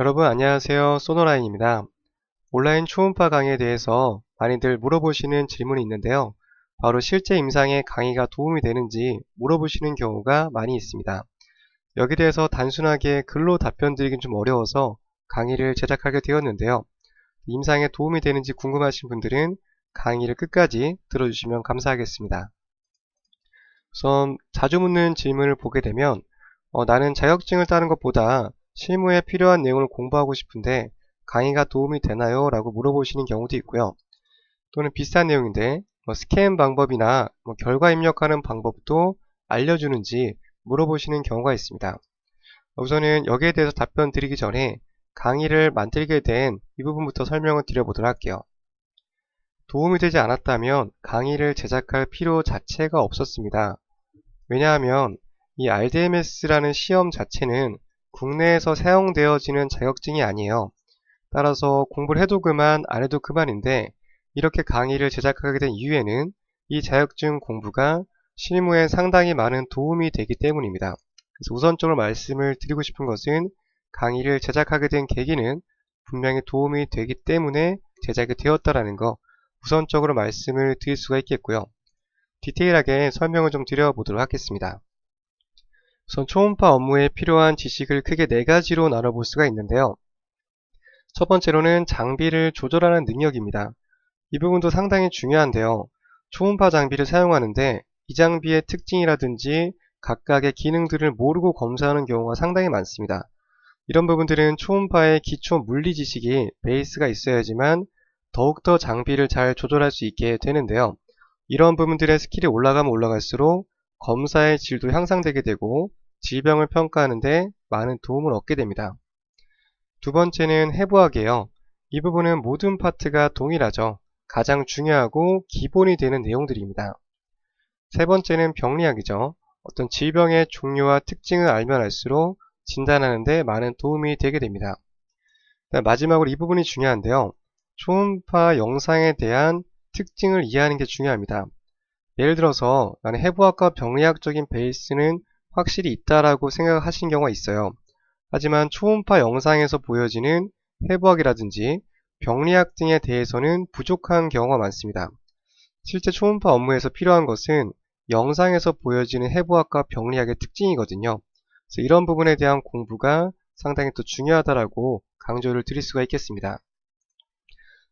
여러분 안녕하세요. 소노라인입니다. 온라인 초음파 강의에 대해서 많이들 물어보시는 질문이 있는데요. 바로 실제 임상에 강의가 도움이 되는지 물어보시는 경우가 많이 있습니다. 여기에 대해서 단순하게 글로 답변 드리긴 좀 어려워서 강의를 제작하게 되었는데요. 임상에 도움이 되는지 궁금하신 분들은 강의를 끝까지 들어주시면 감사하겠습니다. 우선 자주 묻는 질문을 보게 되면 나는 자격증을 따는 것보다 실무에 필요한 내용을 공부하고 싶은데 강의가 도움이 되나요? 라고 물어보시는 경우도 있고요. 또는 비슷한 내용인데 스캔 방법이나 결과 입력하는 방법도 알려주는지 물어보시는 경우가 있습니다. 우선은 여기에 대해서 답변 드리기 전에 강의를 만들게 된 이 부분부터 설명을 드려보도록 할게요. 도움이 되지 않았다면 강의를 제작할 필요 자체가 없었습니다. 왜냐하면 이 RDMS라는 시험 자체는 국내에서 사용되어지는 자격증이 아니에요. 따라서 공부를 해도 그만 안 해도 그만인데 이렇게 강의를 제작하게 된 이유에는 이 자격증 공부가 실무에 상당히 많은 도움이 되기 때문입니다. 그래서 우선적으로 말씀을 드리고 싶은 것은 강의를 제작하게 된 계기는 분명히 도움이 되기 때문에 제작이 되었다라는 거 우선적으로 말씀을 드릴 수가 있겠고요. 디테일하게 설명을 좀 드려보도록 하겠습니다. 우선 초음파 업무에 필요한 지식을 크게 네 가지로 나눠볼 수가 있는데요. 첫 번째로는 장비를 조절하는 능력입니다. 이 부분도 상당히 중요한데요. 초음파 장비를 사용하는데 이 장비의 특징이라든지 각각의 기능들을 모르고 검사하는 경우가 상당히 많습니다. 이런 부분들은 초음파의 기초 물리 지식이 베이스가 있어야지만 더욱더 장비를 잘 조절할 수 있게 되는데요. 이런 부분들의 스킬이 올라가면 올라갈수록 검사의 질도 향상되게 되고 질병을 평가하는데 많은 도움을 얻게 됩니다. 두 번째는 해부학이에요. 이 부분은 모든 파트가 동일하죠. 가장 중요하고 기본이 되는 내용들입니다. 세 번째는 병리학이죠. 어떤 질병의 종류와 특징을 알면 알수록 진단하는 데 많은 도움이 되게 됩니다. 마지막으로 이 부분이 중요한데요. 초음파 영상에 대한 특징을 이해하는 게 중요합니다. 예를 들어서 나는 해부학과 병리학적인 베이스는 확실히 있다라고 생각하시는 경우가 있어요. 하지만 초음파 영상에서 보여지는 해부학이라든지 병리학 등에 대해서는 부족한 경우가 많습니다. 실제 초음파 업무에서 필요한 것은 영상에서 보여지는 해부학과 병리학의 특징이거든요. 그래서 이런 부분에 대한 공부가 상당히 또 중요하다라고 강조를 드릴 수가 있겠습니다.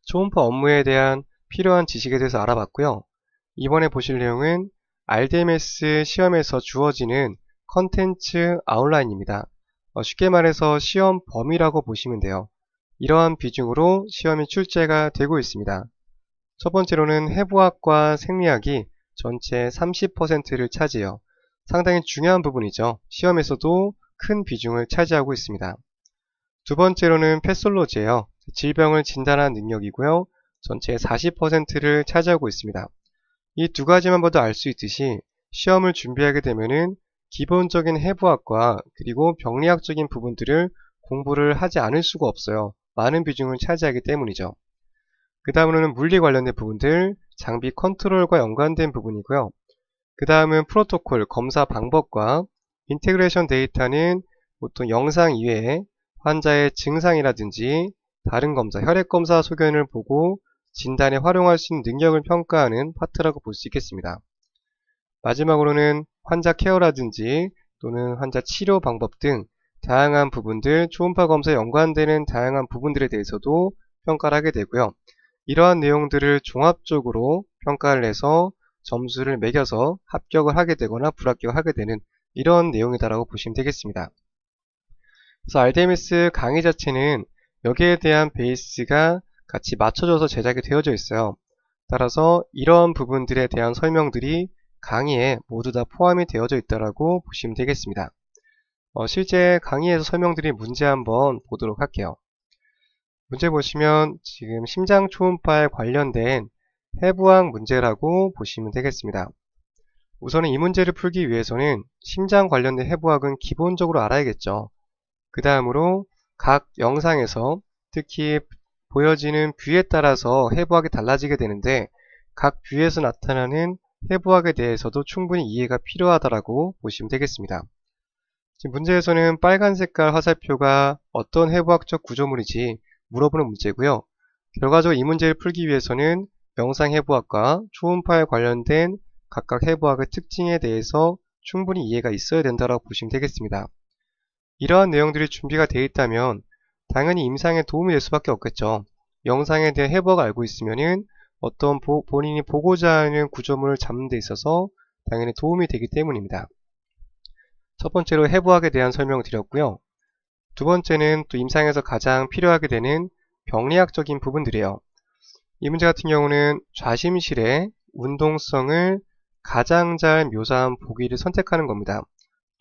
초음파 업무에 대한 필요한 지식에 대해서 알아봤고요. 이번에 보실 내용은 RDMS 시험에서 주어지는 컨텐츠 아웃라인입니다. 쉽게 말해서 시험 범위라고 보시면 돼요. 이러한 비중으로 시험이 출제가 되고 있습니다. 첫 번째로는 해부학과 생리학이 전체 30%를 차지해요. 상당히 중요한 부분이죠. 시험에서도 큰 비중을 차지하고 있습니다. 두 번째로는 패솔로지예요. 질병을 진단하는 능력이고요. 전체 40%를 차지하고 있습니다. 이 두 가지만 봐도 알 수 있듯이 시험을 준비하게 되면은 기본적인 해부학과 그리고 병리학적인 부분들을 공부를 하지 않을 수가 없어요. 많은 비중을 차지하기 때문이죠. 그 다음으로는 물리 관련된 부분들, 장비 컨트롤과 연관된 부분이고요. 그 다음은 프로토콜, 검사 방법과 인테그레이션 데이터는 보통 영상 이외에 환자의 증상이라든지 다른 검사, 혈액 검사 소견을 보고 진단에 활용할 수 있는 능력을 평가하는 파트라고 볼 수 있겠습니다. 마지막으로는 환자 케어라든지 또는 환자 치료 방법 등 다양한 부분들, 초음파 검사에 연관되는 다양한 부분들에 대해서도 평가를 하게 되고요. 이러한 내용들을 종합적으로 평가를 해서 점수를 매겨서 합격을 하게 되거나 불합격을 하게 되는 이런 내용이다라고 보시면 되겠습니다. 그래서 RDMS 강의 자체는 여기에 대한 베이스가 같이 맞춰져서 제작이 되어져 있어요. 따라서 이런 부분들에 대한 설명들이 강의에 모두 다 포함이 되어져 있다라고 보시면 되겠습니다. 실제 강의에서 설명드린 문제 한번 보도록 할게요. 문제 보시면 지금 심장 초음파에 관련된 해부학 문제라고 보시면 되겠습니다. 우선은 이 문제를 풀기 위해서는 심장 관련된 해부학은 기본적으로 알아야겠죠. 그 다음으로 각 영상에서 특히 보여지는 뷰에 따라서 해부학이 달라지게 되는데 각 뷰에서 나타나는 해부학에 대해서도 충분히 이해가 필요하다라고 보시면 되겠습니다. 지금 문제에서는 빨간 색깔 화살표가 어떤 해부학적 구조물인지 물어보는 문제고요. 결과적으로 이 문제를 풀기 위해서는 영상 해부학과 초음파에 관련된 각각 해부학의 특징에 대해서 충분히 이해가 있어야 된다고 보시면 되겠습니다. 이러한 내용들이 준비가 되어 있다면 당연히 임상에 도움이 될 수밖에 없겠죠. 영상에 대한 해부학을 알고 있으면은 어떤 본인이 보고자 하는 구조물을 잡는 데 있어서 당연히 도움이 되기 때문입니다. 첫 번째로 해부학에 대한 설명을 드렸고요. 두 번째는 또 임상에서 가장 필요하게 되는 병리학적인 부분들이에요. 이 문제 같은 경우는 좌심실의 운동성을 가장 잘 묘사한 보기를 선택하는 겁니다.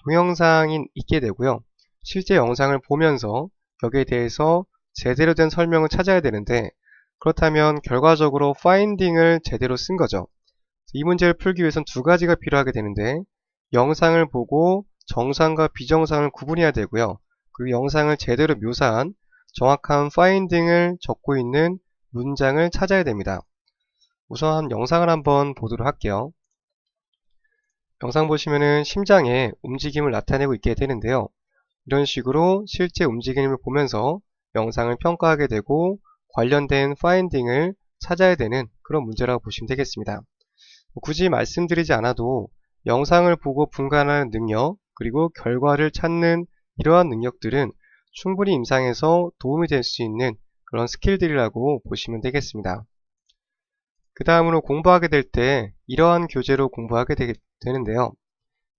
동영상이 있게 되고요. 실제 영상을 보면서 여기에 대해서 제대로 된 설명을 찾아야 되는데 그렇다면 결과적으로 파인딩을 제대로 쓴 거죠. 이 문제를 풀기 위해서는 두 가지가 필요하게 되는데 영상을 보고 정상과 비정상을 구분해야 되고요. 그리고 영상을 제대로 묘사한 정확한 파인딩을 적고 있는 문장을 찾아야 됩니다. 우선 영상을 한번 보도록 할게요. 영상 보시면은 심장의 움직임을 나타내고 있게 되는데요. 이런 식으로 실제 움직임을 보면서 영상을 평가하게 되고 관련된 파인딩을 찾아야 되는 그런 문제라고 보시면 되겠습니다. 굳이 말씀드리지 않아도 영상을 보고 분간하는 능력 그리고 결과를 찾는 이러한 능력들은 충분히 임상에서 도움이 될 수 있는 그런 스킬들이라고 보시면 되겠습니다. 그 다음으로 공부하게 될 때 이러한 교재로 공부하게 되는데요.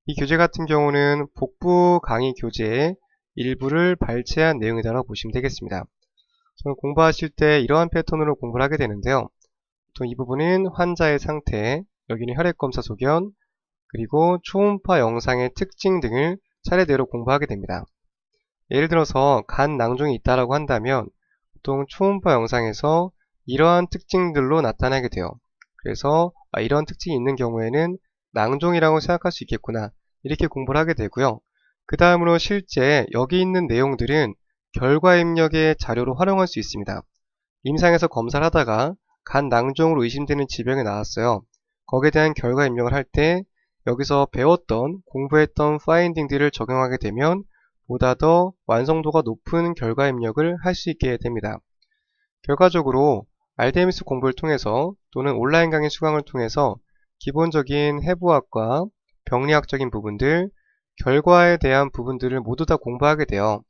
이 교재 같은 경우는 복부 강의 교재의 일부를 발췌한 내용이라고 보시면 되겠습니다. 저는 공부하실 때 이러한 패턴으로 공부를 하게 되는데요. 또 이 부분은 환자의 상태, 여기는 혈액검사 소견, 그리고 초음파 영상의 특징 등을 차례대로 공부하게 됩니다. 예를 들어서 간 낭종이 있다고 한다면 보통 초음파 영상에서 이러한 특징들로 나타나게 돼요. 그래서 이런 특징이 있는 경우에는 낭종이라고 생각할 수 있겠구나 이렇게 공부를 하게 되고요. 그 다음으로 실제 여기 있는 내용들은 결과 입력의 자료로 활용할 수 있습니다. 임상에서 검사를 하다가 간 낭종으로 의심되는 질병이 나왔어요. 거기에 대한 결과 입력을 할 때 여기서 배웠던 공부했던 파인딩들을 적용하게 되면 보다 더 완성도가 높은 결과 입력을 할 수 있게 됩니다. 결과적으로 RDMS 공부를 통해서 또는 온라인 강의 수강을 통해서 기본적인 해부학과 병리학적인 부분들, 결과에 대한 부분들을 모두 다 공부하게 돼요.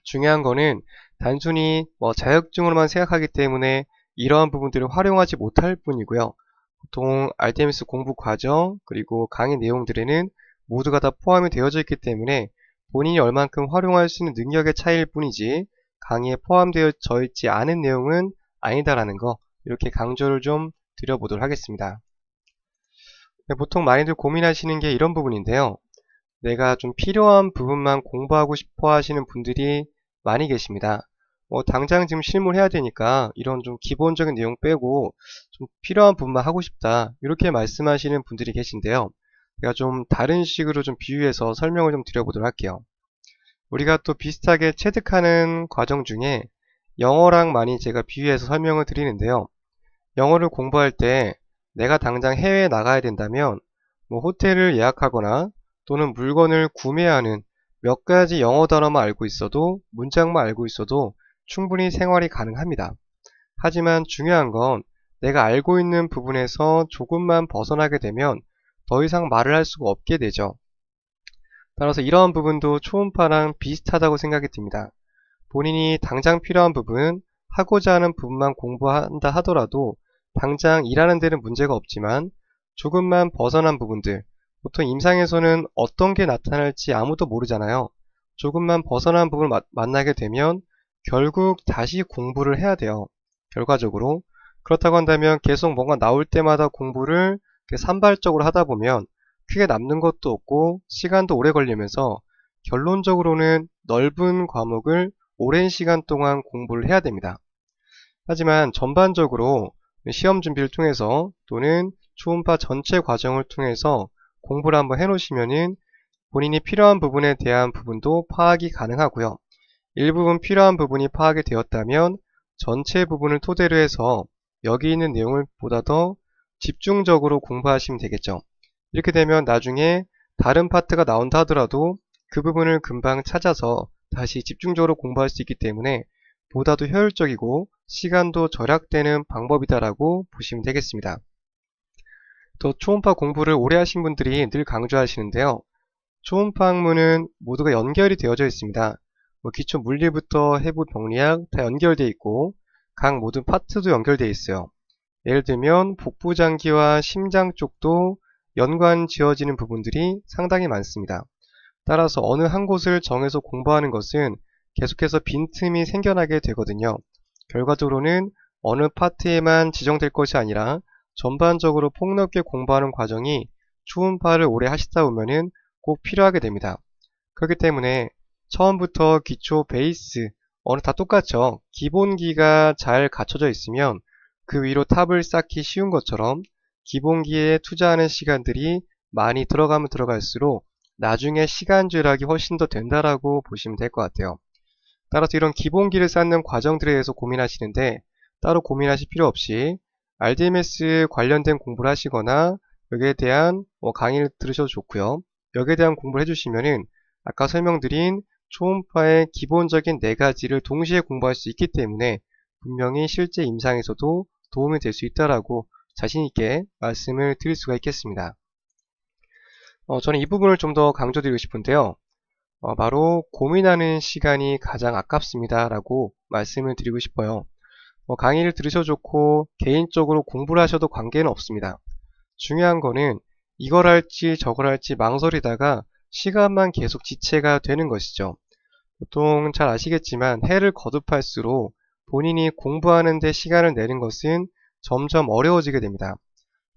중요한 거는 단순히 자격증으로만 생각하기 때문에 이러한 부분들을 활용하지 못할 뿐이고요. 보통 RDMS 공부 과정 그리고 강의 내용들에는 모두가 다 포함이 되어져 있기 때문에 본인이 얼만큼 활용할 수 있는 능력의 차이일 뿐이지 강의에 포함되어져 있지 않은 내용은 아니다라는 거 이렇게 강조를 좀 드려보도록 하겠습니다. 보통 많이들 고민하시는 게 이런 부분인데요. 내가 좀 필요한 부분만 공부하고 싶어 하시는 분들이 많이 계십니다. 당장 지금 실무를 해야 되니까 이런 좀 기본적인 내용 빼고 좀 필요한 부분만 하고 싶다 이렇게 말씀하시는 분들이 계신데요. 제가 좀 다른 식으로 좀 비유해서 설명을 좀 드려보도록 할게요. 우리가 또 비슷하게 체득하는 과정 중에 영어랑 많이 제가 비유해서 설명을 드리는데요. 영어를 공부할 때 내가 당장 해외에 나가야 된다면 호텔을 예약하거나 또는 물건을 구매하는 몇 가지 영어 단어만 알고 있어도 문장만 알고 있어도 충분히 생활이 가능합니다. 하지만 중요한 건 내가 알고 있는 부분에서 조금만 벗어나게 되면 더 이상 말을 할 수가 없게 되죠. 따라서 이러한 부분도 초음파랑 비슷하다고 생각이 듭니다. 본인이 당장 필요한 부분, 하고자 하는 부분만 공부한다 하더라도 당장 일하는 데는 문제가 없지만 조금만 벗어난 부분들, 보통 임상에서는 어떤 게 나타날지 아무도 모르잖아요. 조금만 벗어난 부분을 만나게 되면 결국 다시 공부를 해야 돼요. 결과적으로. 그렇다고 한다면 계속 뭔가 나올 때마다 공부를 산발적으로 하다 보면 크게 남는 것도 없고 시간도 오래 걸리면서 결론적으로는 넓은 과목을 오랜 시간 동안 공부를 해야 됩니다. 하지만 전반적으로 시험 준비를 통해서 또는 초음파 전체 과정을 통해서 공부를 한번 해놓으시면은 본인이 필요한 부분에 대한 부분도 파악이 가능하고요. 일부분 필요한 부분이 파악이 되었다면 전체 부분을 토대로 해서 여기 있는 내용을 보다 더 집중적으로 공부하시면 되겠죠. 이렇게 되면 나중에 다른 파트가 나온다 하더라도 그 부분을 금방 찾아서 다시 집중적으로 공부할 수 있기 때문에 보다도 효율적이고 시간도 절약되는 방법이다라고 보시면 되겠습니다. 또 초음파 공부를 오래 하신 분들이 늘 강조하시는데요. 초음파 학문은 모두가 연결이 되어져 있습니다. 기초 물리부터 해부 병리학 다 연결되어 있고 각 모든 파트도 연결되어 있어요. 예를 들면 복부장기와 심장 쪽도 연관 지어지는 부분들이 상당히 많습니다. 따라서 어느 한 곳을 정해서 공부하는 것은 계속해서 빈틈이 생겨나게 되거든요. 결과적으로는 어느 파트에만 지정될 것이 아니라 전반적으로 폭넓게 공부하는 과정이 초음파를 오래 하시다 보면은 꼭 필요하게 됩니다. 그렇기 때문에 처음부터 기초 베이스 어느 다 똑같죠. 기본기가 잘 갖춰져 있으면 그 위로 탑을 쌓기 쉬운 것처럼 기본기에 투자하는 시간들이 많이 들어가면 들어갈수록 나중에 시간 절약이 훨씬 더 된다라고 보시면 될 것 같아요. 따라서 이런 기본기를 쌓는 과정들에 대해서 고민하시는데 따로 고민하실 필요 없이 RDMS 관련된 공부를 하시거나 여기에 대한 강의를 들으셔도 좋고요. 여기에 대한 공부를 해주시면은 아까 설명드린 초음파의 기본적인 4가지를 동시에 공부할 수 있기 때문에 분명히 실제 임상에서도 도움이 될 수 있다라고 자신있게 말씀을 드릴 수가 있겠습니다. 저는 이 부분을 좀 더 강조드리고 싶은데요. 바로 고민하는 시간이 가장 아깝습니다 라고 말씀을 드리고 싶어요. 강의를 들으셔도 좋고 개인적으로 공부를 하셔도 관계는 없습니다. 중요한 거는 이걸 할지 저걸 할지 망설이다가 시간만 계속 지체가 되는 것이죠. 보통 잘 아시겠지만 해를 거듭할수록 본인이 공부하는 데 시간을 내는 것은 점점 어려워지게 됩니다.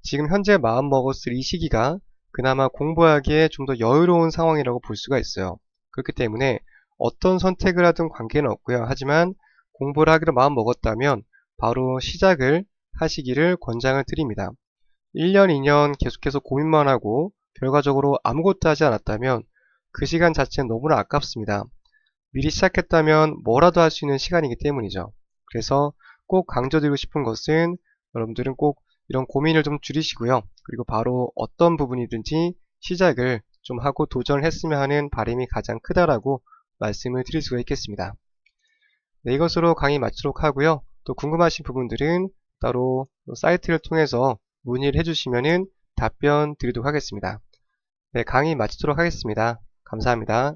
지금 현재 마음먹었을 이 시기가 그나마 공부하기에 좀 더 여유로운 상황이라고 볼 수가 있어요. 그렇기 때문에 어떤 선택을 하든 관계는 없고요. 하지만 공부를 하기로 마음먹었다면 바로 시작을 하시기를 권장을 드립니다. 1년, 2년 계속해서 고민만 하고 결과적으로 아무것도 하지 않았다면 그 시간 자체는 너무나 아깝습니다. 미리 시작했다면 뭐라도 할 수 있는 시간이기 때문이죠. 그래서 꼭 강조드리고 싶은 것은 여러분들은 꼭 이런 고민을 좀 줄이시고요. 그리고 바로 어떤 부분이든지 시작을 좀 하고 도전을 했으면 하는 바람이 가장 크다라고 말씀을 드릴 수가 있겠습니다. 네, 이것으로 강의 마치도록 하고요. 또 궁금하신 부분들은 따로 사이트를 통해서 문의를 해주시면 답변 드리도록 하겠습니다. 네, 강의 마치도록 하겠습니다. 감사합니다.